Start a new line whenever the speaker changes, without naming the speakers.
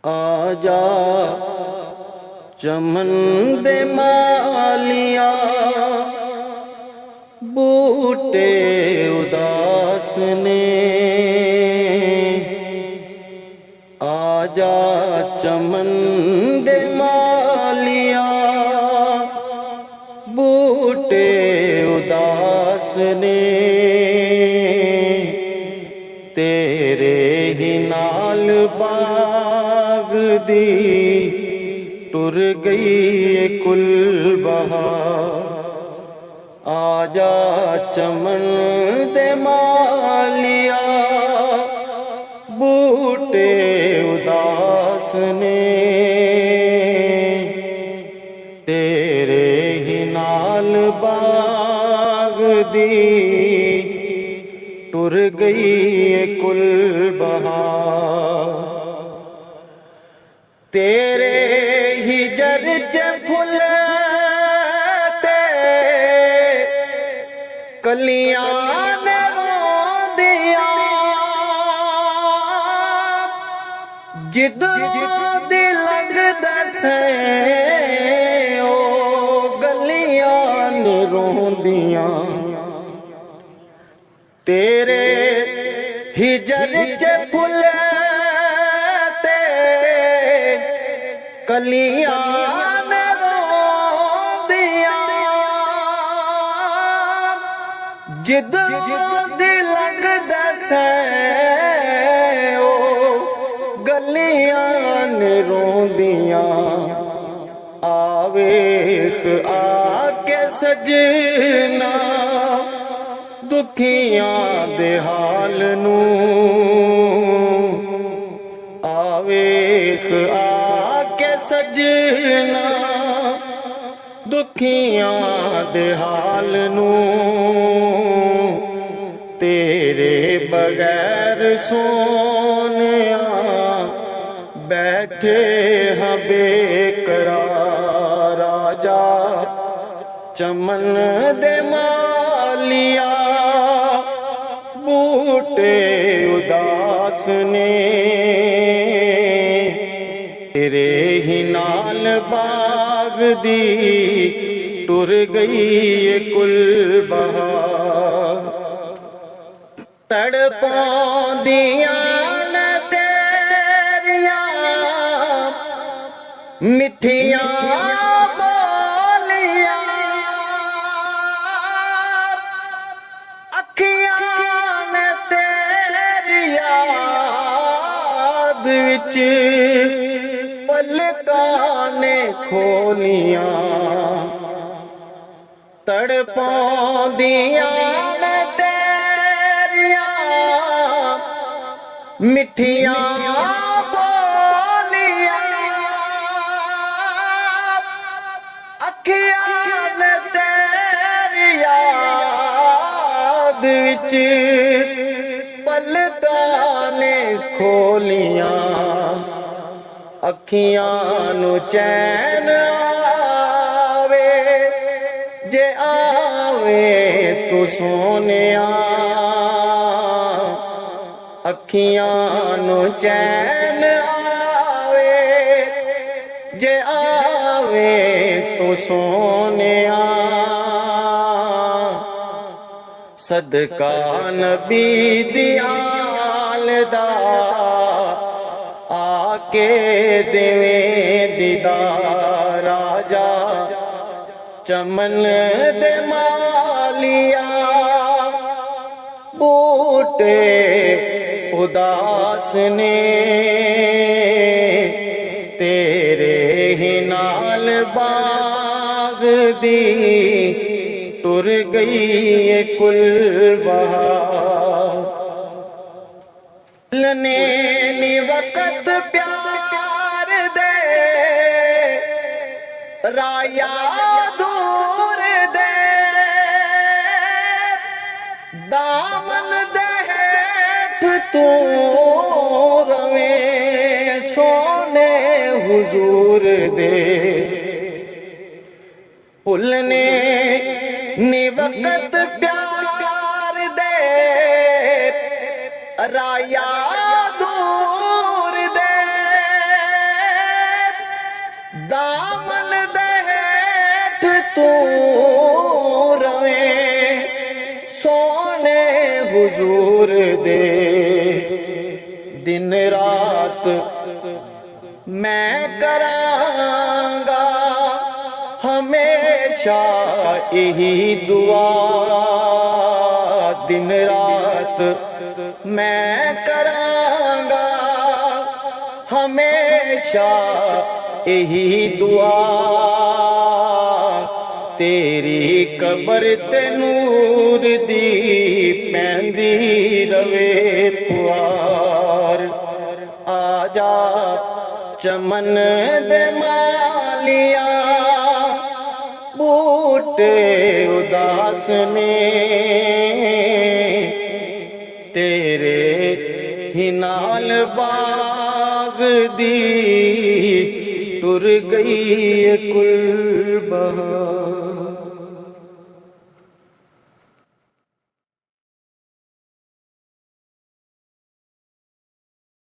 आजा चमन दे मालिया बूटे उदास ने। आजा चमन दे मालिया बूटे उदास ने। तेरे ही नाल बाग दी टुर गई कुल बहार। आजा चमन दे मालिया बूटे उदास ने। तेरे ही नाल बाग दी टुर गई कुल बहार। तेरे ही जरच फुल ते कलियां ने रोंदियां। जिधरों दी लगदा से ओ गलियां ने रोंदियां। तेरे ही जरच फुल ते कलियां ने रोंदियां। जिधरों दी लगदा से ओ गलियां ने रोंदियां। आवेख आके सजना दुखियां दे हाल नू। आवेख आके सजना दुखियां दे हाल नू। तेरे बगैर सोनिया बैठे हाँ बेकरार। आजा चमन दे मालिया बूटे उदास ने। तेरे ही नाल बाग दी टुर गई कुल बहार। तड़पांदियां न तेरियां मिठियां बोलियां। अखियां ने तेरी याद विच पलकां ने खोलियां। तड़पांदियां न तेरियां मिठियां बोलियां। अखियां ने तेरी याद विच पलकां ने खोलियां। अखियां नू चैन आवे जे आवे तू सोनिया। अखियां नू चैन आवे जे आवे तू सोनिया। सदका नबी दी आल दा आके देवे दीदार। आजा चमन दे मालिया बूटे उदास ने। तेरे ही नाल बाग दी टुर गई कुल बहार। लने नी वक़्त प्यार दे राया दूर दे। दामन दे हेठ तू रवे सोने हुजूर दे। भुलने नी वक़्त प्यार दे राया दूर दे। तू रवे सोने हुजूर दे दिन रात मैं करांगा हमेशा यही दुआ दिन रात मैं करांगा हमेशा यही दुआ तेरी कबर ते नूर दी पैंदी रवे पुआर आजा चमन दे मालिया बूटे उदास ने तेरे ही नाल बाग दी टुर गई कुल बहार।